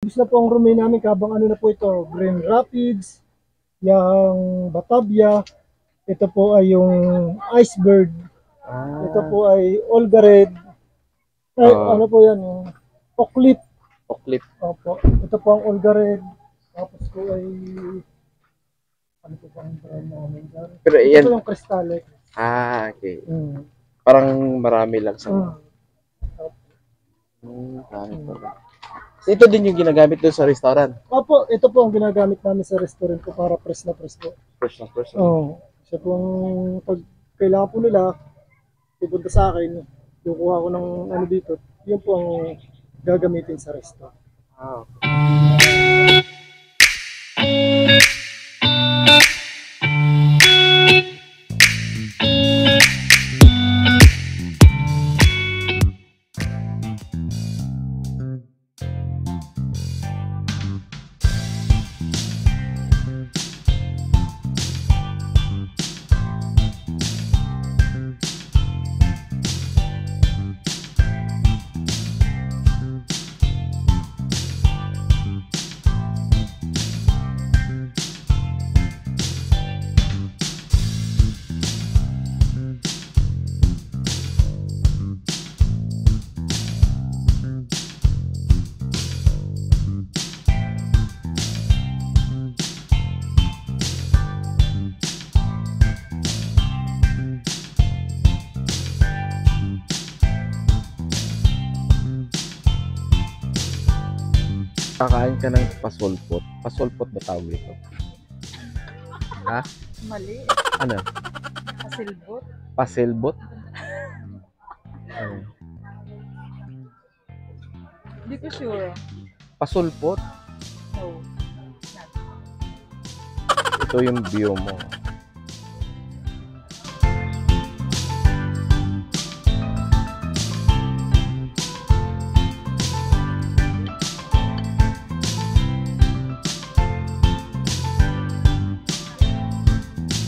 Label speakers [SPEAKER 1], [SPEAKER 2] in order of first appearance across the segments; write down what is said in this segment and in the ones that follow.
[SPEAKER 1] Gusto na po ang roomie namin kabang ano na po ito, Grand Rapids, yung Batavia, ito po ay yung Iceberg, ito
[SPEAKER 2] Ah,
[SPEAKER 1] po ay Olga Red, ay
[SPEAKER 2] oo.
[SPEAKER 1] ano po yan, yung Oaklip,
[SPEAKER 2] Oklip.
[SPEAKER 1] opo, ito po ang Olga Red, tapos po ay, ano po pa ang brand namin dyan,
[SPEAKER 2] Pero
[SPEAKER 1] ito po
[SPEAKER 2] yan,
[SPEAKER 1] yung Cristalex,
[SPEAKER 2] okay.
[SPEAKER 1] mm.
[SPEAKER 2] Parang marami lang sa
[SPEAKER 1] Mm.
[SPEAKER 2] Marami
[SPEAKER 1] Mm.
[SPEAKER 2] pala. So, ito din yung ginagamit doon sa restaurant.
[SPEAKER 1] Opo, ito po ang ginagamit namin sa restaurant ko para press na press po.
[SPEAKER 2] Fresh na fresh.
[SPEAKER 1] Oo. Siya po ang pag kailangan po nila, pupunta sa akin, kukuha ko ng ano dito, yun po ang gagamitin sa resto.
[SPEAKER 2] Ah, kakain ka ng pasulpot. Pasulpot ba tawag ito? Ha?
[SPEAKER 3] Mali.
[SPEAKER 2] Ano?
[SPEAKER 3] Kasilbot.
[SPEAKER 2] Pasilbot? Ano?
[SPEAKER 3] Hindi ko sure.
[SPEAKER 2] Pasulpot?
[SPEAKER 3] No.
[SPEAKER 2] Ito yung view mo.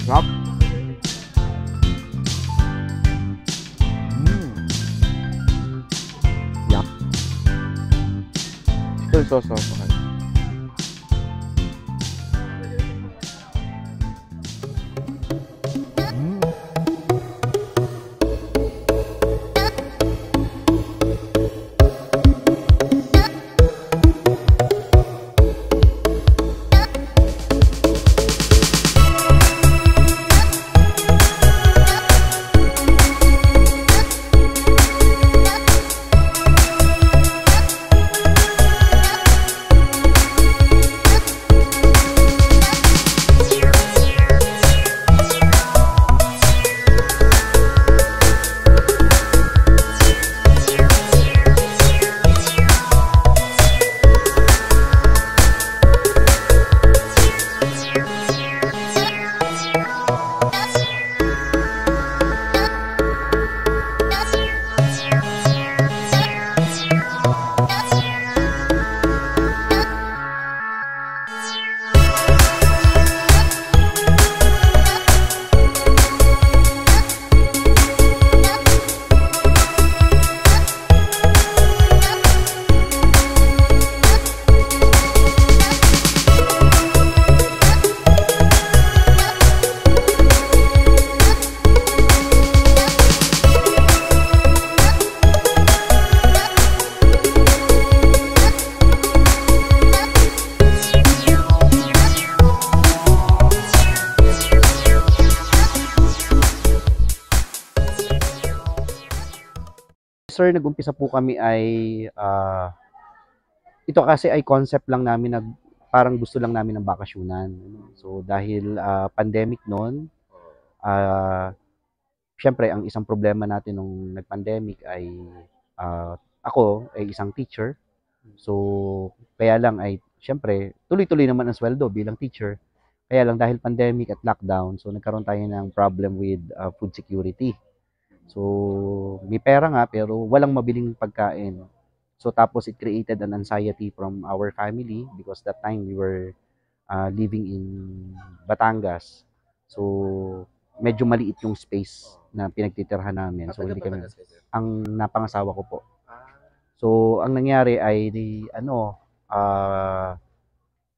[SPEAKER 2] Sarap. Yuck. Ito yung sauce. Sir, nag-umpisa po kami ay ito kasi ay concept lang namin na parang gusto lang namin ng bakasyunan. So dahil pandemic noon, syempre ang isang problema natin nung nag-pandemic ay ako ay isang teacher. So kaya lang ay syempre tuloy-tuloy naman ang sweldo bilang teacher. Kaya lang dahil pandemic at lockdown, so nagkaroon tayo ng problem with food security. So, may pera nga pero walang mabiling pagkain. So, tapos it created an anxiety from our family because that time we were living in Batangas. So, medyo maliit yung space na pinagtitirhan namin. So, hindi kami, ang napangasawa ko po. So, ang nangyari ay,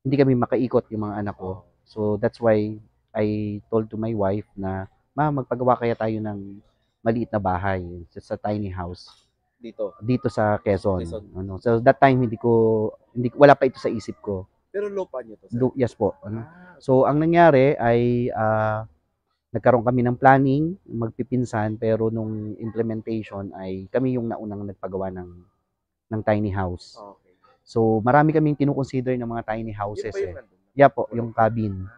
[SPEAKER 2] hindi kami makaikot yung mga anak ko. So that's why I told to my wife na, "Ma, magpagawa kaya tayo ng maliit na bahay sa tiny house dito sa Quezon."
[SPEAKER 4] Quezon.
[SPEAKER 2] Ano. So that time wala pa ito sa isip ko.
[SPEAKER 4] Pero lupa niyo to, sir?
[SPEAKER 2] Yes po. Ano.
[SPEAKER 4] Ah,
[SPEAKER 2] So ang nangyari ay nagkaroon kami ng planning, magpipinsan, pero nung implementation ay kami yung naunang nagpagawa ng tiny house.
[SPEAKER 4] okay.
[SPEAKER 2] So marami kaming kinukonsider ng mga tiny
[SPEAKER 4] Yun
[SPEAKER 2] houses
[SPEAKER 4] ba yung
[SPEAKER 2] eh.
[SPEAKER 4] nandun?
[SPEAKER 2] Yeah po, yung cabin.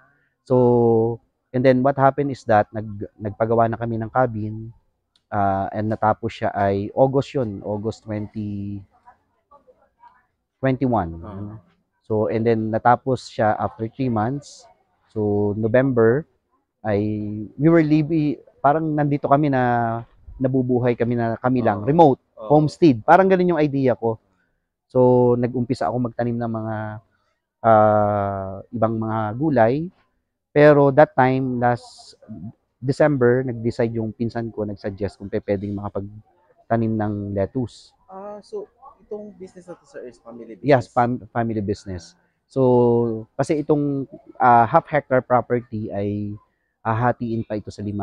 [SPEAKER 2] So, and then what happened is that nagpagawa na kami ng cabin and natapos siya ay August 2021. Ano. So, and then natapos siya after 3 months. So, November ay we were parang nandito kami na nabubuhay kami na kami lang, remote, homestead. Parang ganun yung idea ko. So, nag-umpisa ako magtanim ng mga ibang mga gulay. Pero that time, last December, nag-decide yung pinsan ko, nag-suggest kung pwedeng makapagtanim ng lettuce.
[SPEAKER 4] So itong business na to, sir, is family business?
[SPEAKER 2] Yes, family business. So, kasi itong half hectare property ay hahatiin pa ito sa 5.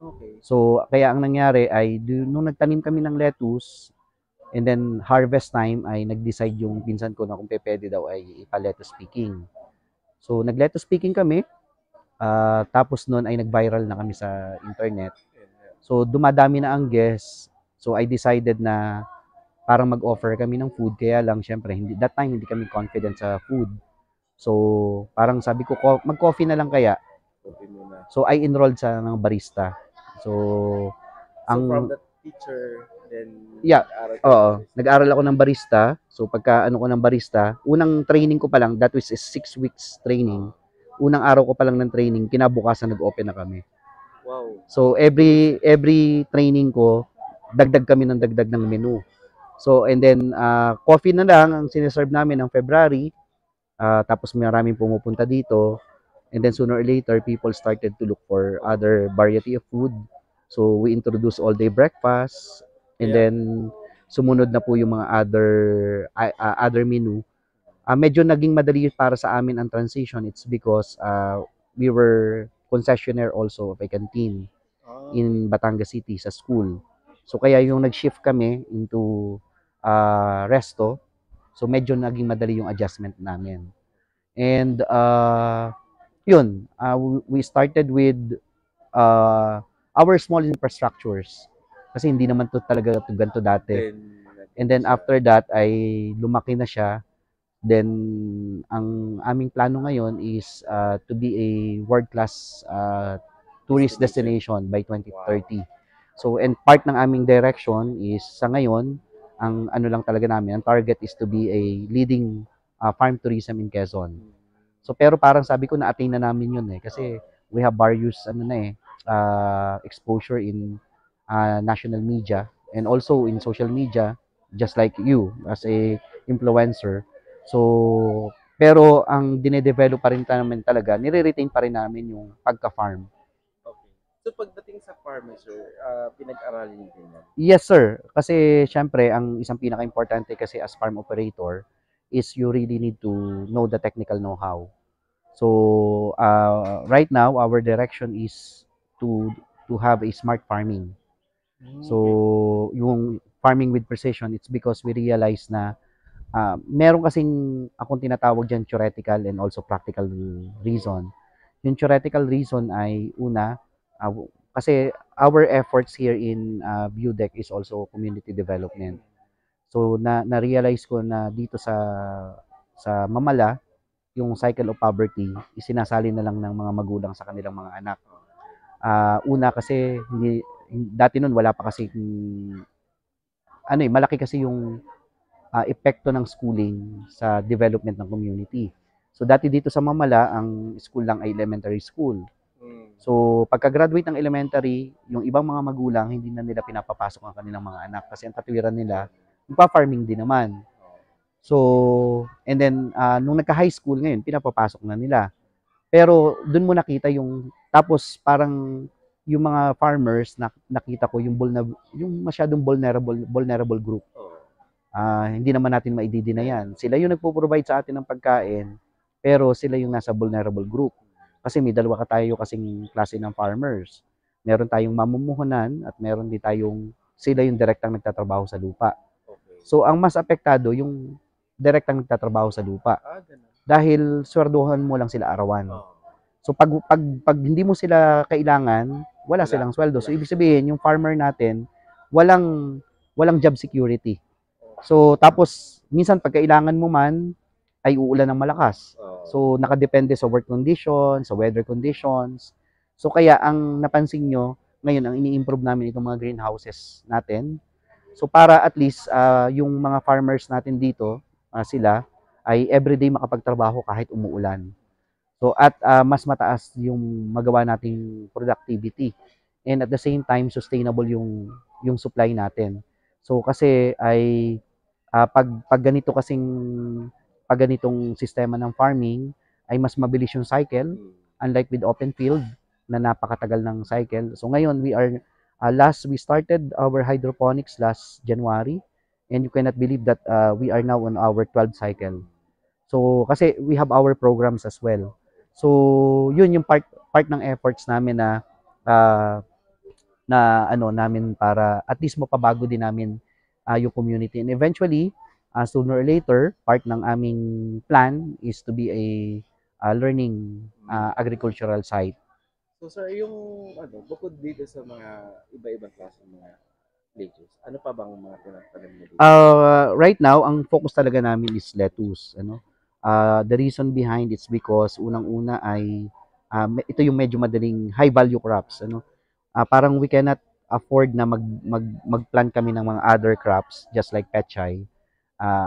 [SPEAKER 4] Okay.
[SPEAKER 2] So, kaya ang nangyari ay nung nagtanim kami ng lettuce, and then harvest time ay nag-decide yung pinsan ko na kung pwede daw ay ipa-lettuce picking. So, nag-lettuce picking kami. Tapos noon ay nag-viral na kami sa internet. So, dumadami na ang guests. So, I decided na parang mag-offer kami ng food. Kaya lang, syempre, that time hindi kami confident sa food. So, parang sabi ko, mag-coffee na lang kaya.
[SPEAKER 4] Coffee muna.
[SPEAKER 2] So, I enrolled sa ng barista. So,
[SPEAKER 4] from the teacher, then
[SPEAKER 2] yeah,
[SPEAKER 4] nag-aaral ka
[SPEAKER 2] oo,
[SPEAKER 4] ng barista.
[SPEAKER 2] nag-aral ako ng barista. So, pagka ano ko ng barista, unang training ko pa lang, that was 6 weeks training. Unang araw ko pa lang ng training, kinabukasan nag-open na kami.
[SPEAKER 4] Wow.
[SPEAKER 2] So, every training ko, dagdag kami ng dagdag ng menu. So, and then, coffee na lang ang sineserve namin ng February. Tapos maraming pumupunta dito. And then, sooner or later, people started to look for other variety of food. So, we introduced all-day breakfast. And
[SPEAKER 4] Yeah.
[SPEAKER 2] then, sumunod na po yung mga other menu. Medyo naging madali para sa amin ang transition. It's because we were concessionaire also of a canteen in Batangas City sa school. So kaya yung nag-shift kami into resto, so medyo naging madali yung adjustment namin. And yun, we started with our small infrastructures. Kasi hindi naman to talaga ganito dati. And then after that ay lumaki na siya. Then ang aming plano ngayon is to be a world-class tourist destination by 2030. So, and part ng aming direction is sa ngayon, ang ano lang talaga namin, ang target is to be a leading farm tourism in Quezon. So, pero parang sabi ko na-attain na namin yun kasi we have various exposure in national media and also in social media, just like you as a influencer. So, pero ang dinedevelop pa rin namin talaga, nire-retain pa rin namin yung pagka-farm.
[SPEAKER 4] Okay. So pagdating sa farmer, sir, pinag-aralin din yan?
[SPEAKER 2] Yes, sir. Kasi syempre, ang isang pinaka-importante kasi as farm operator is you really need to know the technical know-how. So, right now, our direction is to have a smart farming. So, yung farming with precision, it's because we realize na meron kasing akong tinatawag dyan theoretical and also practical reason. Yung theoretical reason ay una, kasi our efforts here in BUDEC is also community development. So na-realize ko na dito sa Mamala, yung cycle of poverty, isinasali na lang ng mga magulang sa kanilang mga anak. Una kasi dati nun wala pa kasi malaki kasi yung epekto ng schooling sa development ng community. So dati dito sa Mamala, ang school lang ay elementary school. So pagka-graduate ng elementary, yung ibang mga magulang hindi na nila pinapapasok ang kanilang mga anak kasi ang katwiran nila, magpa-farming din naman. So, and then nung nagka-high school ngayon, pinapapasok na nila. Pero doon mo nakita yung tapos parang yung mga farmers nakita ko yung masyadong vulnerable group. Hindi naman natin maididina yan. Sila yung nagpo-provide sa atin ng pagkain, pero sila yung nasa vulnerable group. Kasi may dalawa tayo kasing klase ng farmers. Meron tayong mamumuhunan at meron din tayong sila yung direktang nagtatrabaho sa lupa.
[SPEAKER 4] Okay.
[SPEAKER 2] So, ang mas apektado yung direktang nagtatrabaho sa lupa.
[SPEAKER 4] Ganun.
[SPEAKER 2] Dahil swerduhan mo lang sila arawan.
[SPEAKER 4] Oh.
[SPEAKER 2] So, pag hindi mo sila kailangan, wala silang sweldo. So, ibig sabihin, yung farmer natin, walang job security. So, tapos, minsan pag kailangan mo man, ay uulan ng malakas. So, nakadepende sa work conditions, sa weather conditions. So, kaya ang napansin nyo, ngayon, ang ini-improve namin itong mga greenhouses natin. So, para at least, yung mga farmers natin dito, sila, ay everyday makapagtrabaho kahit umuulan. So, at mas mataas yung magawa nating productivity. And at the same time, sustainable yung supply natin. So, kasi ay pag ganitong sistema ng farming ay mas mabilis yung cycle, unlike with open field na napakatagal ng cycle. So ngayon we started our hydroponics last January, and you cannot believe that we are now on our 12th cycle. So kasi we have our programs as well. So yun yung part ng efforts namin na namin para at least mapabago din namin yung community. And eventually, sooner or later, part ng aming plan is to be a learning agricultural site.
[SPEAKER 4] So sir, yung bukod dito sa mga iba-ibang klase ng mga lettuce, ano pa bang mga tinatanim niyo dito?
[SPEAKER 2] Right now, ang focus talaga namin is lettuce. The reason behind it's because unang-una ay ito yung medyo madaling high value crops. Parang we cannot afford na mag-plant kami ng mga other crops just like pechay.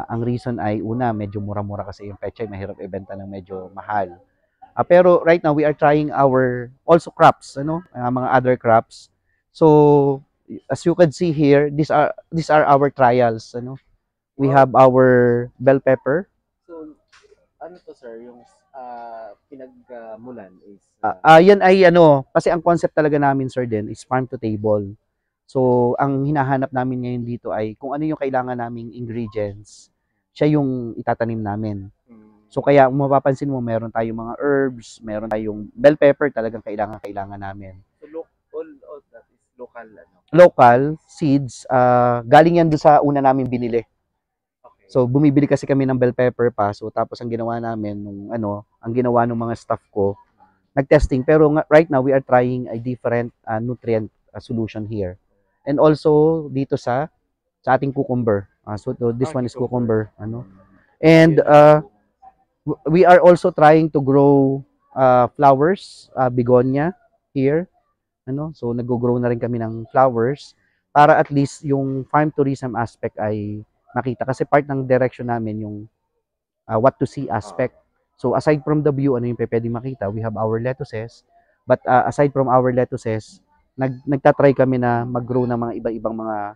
[SPEAKER 2] Ang reason ay una, medyo mura-mura kasi yung pechay, mahirap ibenta ng medyo mahal. Pero right now we are trying our also crops, mga other crops. So as you can see here, these are our trials, We have our bell pepper.
[SPEAKER 4] So ano to sir, yung pinagmulan is
[SPEAKER 2] yan ay kasi ang concept talaga namin sir din is farm to table. So, ang hinahanap namin ngayon dito ay kung ano yung kailangan naming ingredients, siya yung itatanim namin. So, kaya mapapansin mo, meron tayong mga herbs, meron tayong bell pepper, talagang kailangan namin.
[SPEAKER 4] So, all that is local,
[SPEAKER 2] Local, seeds, galing yan doon sa una namin binili.
[SPEAKER 4] Okay.
[SPEAKER 2] So, bumibili kasi kami ng bell pepper pa. So, tapos ang ginawa namin, ang ginawa ng mga staff ko, nag-testing. Pero right now, we are trying a different nutrient solution here. And also dito sa ating cucumber. So this one is cucumber, And we are also trying to grow flowers, begonia here, So nag-grow na rin kami ng flowers para at least yung farm tourism aspect ay makita kasi part ng direction namin yung what to see aspect. So aside from the view, ano yung pwedeng makita, we have our lettuces. But aside from our lettuces, nagtatry kami na mag-grow ng mga iba-ibang mga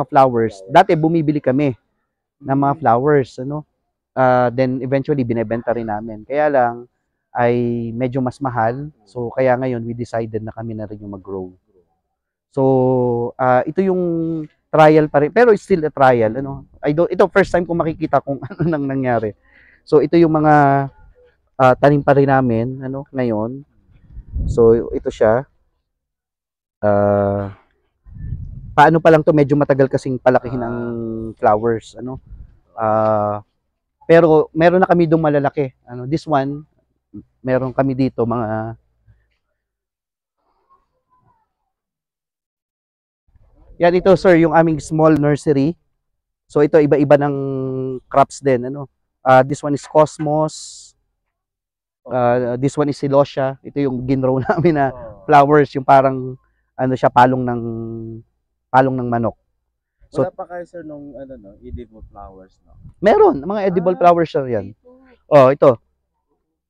[SPEAKER 2] flowers. Dati bumibili kami ng mga flowers, then eventually binebenta rin namin. Kaya lang ay medyo mas mahal. So kaya ngayon we decided na kami na rin yung mag-grow. So ito yung trial pa rin, pero it's still a trial, ito first time ko makikita kung ano nang nangyari. So ito yung mga tanim pa rin namin ngayon. So ito siya. Paano pa lang to, medyo matagal kasing palakihin ang flowers, pero meron na kami dong malalaki. This one, meron kami dito mga yan, ito sir, yung aming small nursery. So ito iba-iba ng crops din, this one is cosmos. This one is celosia. Ito yung ginrow namin na flowers, yung parang siya palong ng manok. So,
[SPEAKER 4] wala pa kayo sir nung edible flowers, no?
[SPEAKER 2] Meron, mga edible flowers siya yan. Ito.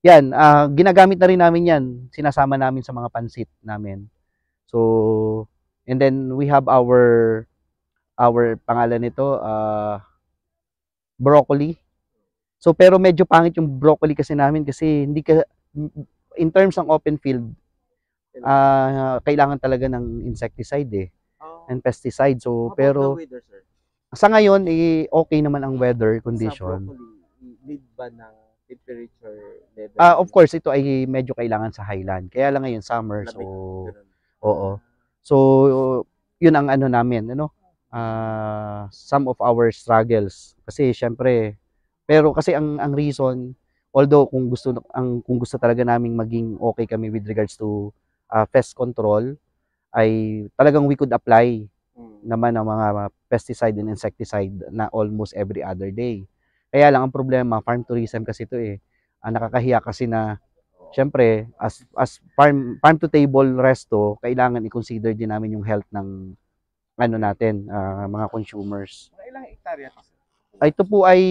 [SPEAKER 2] Yan, ginagamit na rin namin yan. Sinasama namin sa mga pansit namin. So, and then we have our pangalan nito, broccoli. So, pero medyo pangit yung broccoli kasi namin kasi in terms ng open field, kailangan talaga ng insecticide and pesticide. So,
[SPEAKER 4] How
[SPEAKER 2] pero
[SPEAKER 4] about the weather, sir?
[SPEAKER 2] Sa ngayon, okay naman ang weather
[SPEAKER 4] Sa
[SPEAKER 2] condition.
[SPEAKER 4] broccoli, need ba ng temperature level?
[SPEAKER 2] Of course, ito ay medyo kailangan sa highland. Kaya lang ngayon, summer, so,
[SPEAKER 4] Lamig, ganun.
[SPEAKER 2] oo. So, yun ang ano namin, some of our struggles. Kasi, syempre, pero kasi ang reason, although kung gusto talaga naming maging okay kami with regards to pest control, ay talagang we could apply naman ang mga pesticide and insecticide na almost every other day. Kaya lang ang problema, farm tourism kasi ito eh. Nakakahiya kasi na syempre as farm to table resto, kailangan i-consider din namin yung health ng ano natin, mga consumers.
[SPEAKER 4] Mga ilang hektarya to, sir?
[SPEAKER 2] Ito po ay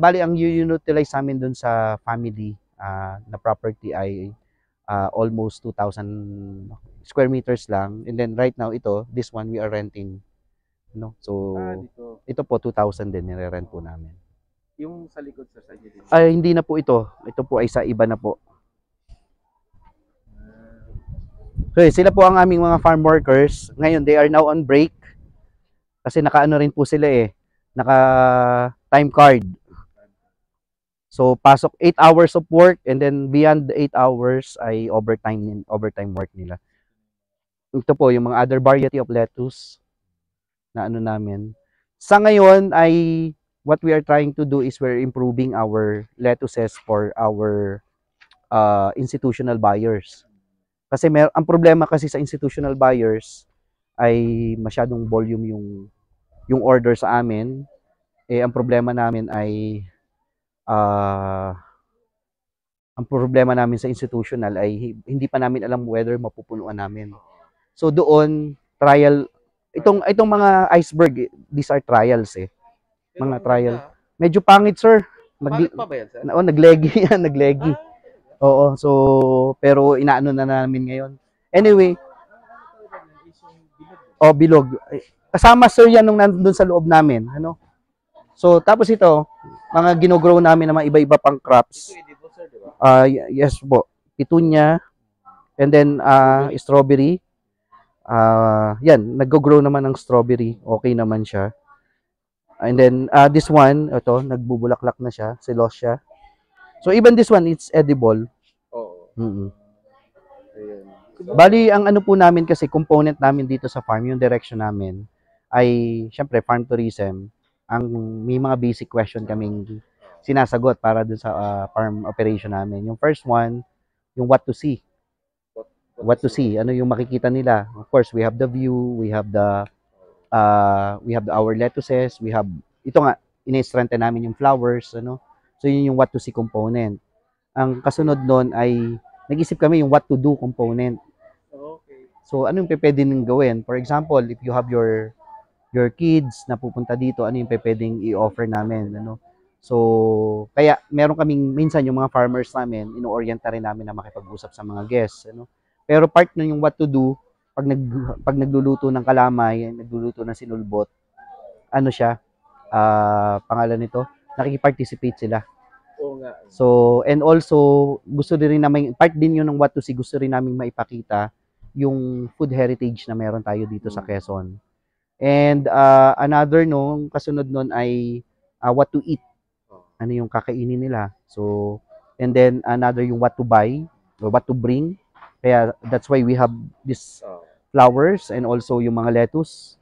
[SPEAKER 2] bali ang utilize namin dun sa family na property ay almost 2,000 square meters lang. And then right now this one we are renting, no? So
[SPEAKER 4] Dito.
[SPEAKER 2] ito po 2,000 din nire-rent po namin.
[SPEAKER 4] Yung sa likod, sir, sa inyo din.
[SPEAKER 2] Ay hindi na po ito. Ito po ay sa iba na po. So sila po ang aming mga farm workers. Ngayon they are now on break. Kasi naka-ano rin po sila eh. Naka time card. So pasok 8 hours of work and then beyond the 8 hours ay overtime work nila. Ito po yung mga other variety of lettuce na ano namin. Sa ngayon ay what we are trying to do is we're improving our lettuces for our institutional buyers. Kasi ang problema kasi sa institutional buyers ay masyadong volume yung order sa amin. Eh ang problema namin ay ang problema namin sa institutional ay hindi pa namin alam whether mapupunuan namin. So doon trial itong mga iceberg, these are trials eh.
[SPEAKER 4] Pero
[SPEAKER 2] Mga
[SPEAKER 4] ang
[SPEAKER 2] trial.
[SPEAKER 4] ganda,
[SPEAKER 2] Medyo pangit sir.
[SPEAKER 4] Pangit pa ba yan, sir?
[SPEAKER 2] Naglegi yan, naglegi. Oo, so pero inaano na namin ngayon. Anyway, bilog. Kasama sir yan nung nandun sa loob namin, ano? So tapos ito, mga ginogrow namin na mga iba-iba pang crops.
[SPEAKER 4] Ito edible, sir, di ba?
[SPEAKER 2] Yes po. Petunia and then strawberry. Yan, nag-grow naman ng strawberry. Okay naman siya. And then this one, ito, nagbubulaklak na siya, celosia. So even this one, it's edible.
[SPEAKER 4] Oo. Ayun.
[SPEAKER 2] Bali, ang ano po namin kasi, component namin dito sa farm, yung direction namin, ay, syempre, farm tourism. May mga basic question kaming sinasagot para dun sa farm operation namin. Yung first one, yung what to see. What to see, ano yung makikita nila. Of course, we have the view, we have our lettuces, ito nga, ina-strengthen namin yung flowers, ano. So, yun yung what to see component. Ang kasunod nun ay, nag-isip kami yung what to do component.
[SPEAKER 4] Okay.
[SPEAKER 2] So, ano yung pwede nang gawin? For example, if you have your kids na pupunta dito, ano yung pwedeng i-offer namin, ano? So, kaya meron kaming minsan yung mga farmers namin, ino-orienta rin namin na makipag-usap sa mga guests, ano? Pero part nun yung what to do, pag nagluluto ng kalamay, nagluluto ng sinulbot, ano siya, pangalan nito, nakikipag-participate sila.
[SPEAKER 4] Oo nga.
[SPEAKER 2] So, and also, gusto rin namin, part din yun ng what to see, gusto rin namin maipakita yung food heritage na meron tayo dito sa Quezon. And another nung kasunod nun ay what to eat. Ano yung kakainin nila. So, and then another yung what to buy or what to bring. Kaya that's why we have these flowers and also yung mga lettuce,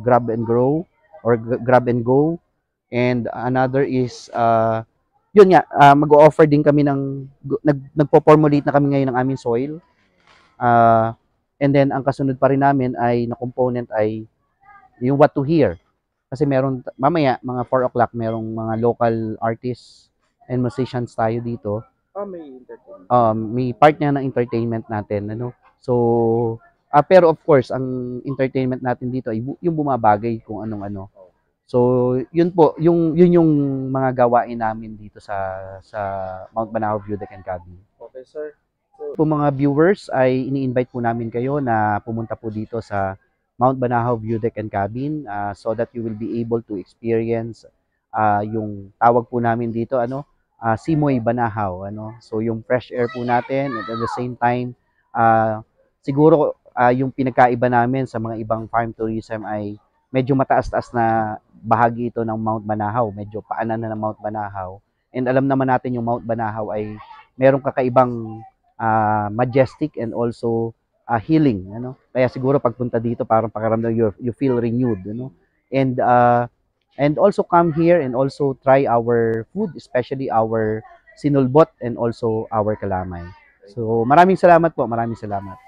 [SPEAKER 2] grab and grow or grab and go. And another is yun nga, mag-o-offer din kami nagpo-formulate na kami ngayon ng aming soil. And then, ang kasunod pa rin namin ay na component ay yung what to hear. Kasi meron, mamaya, mga 4 o'clock, merong mga local artists and musicians tayo dito.
[SPEAKER 4] May entertainment.
[SPEAKER 2] May part niya ng entertainment natin. Ano? So, pero of course, ang entertainment natin dito ay yung bumabagay kung anong ano. So, yun po, yun yung mga gawain namin dito sa Mount Banahaw View Deck and Cabin.
[SPEAKER 4] Okay, sir.
[SPEAKER 2] Po mga viewers, ay ini-invite po namin kayo na pumunta po dito sa Mount Banahaw View Deck and Cabin so that you will be able to experience yung tawag po namin dito, Simoy Banahaw. So, yung fresh air po natin and at the same time, siguro yung pinagkaiba namin sa mga ibang farm tourism ay medyo mataas-taas na bahagi ito ng Mount Banahaw, medyo paanan na ng Mount Banahaw. And alam naman natin yung Mount Banahaw ay merong kakaibang majestic and also healing, ano? Kaya siguro pagpunta dito parang pakiramdam you feel renewed, ano? And also come here and also try our food, especially our sinulbot and also our kalamay. So maraming salamat po, maraming salamat.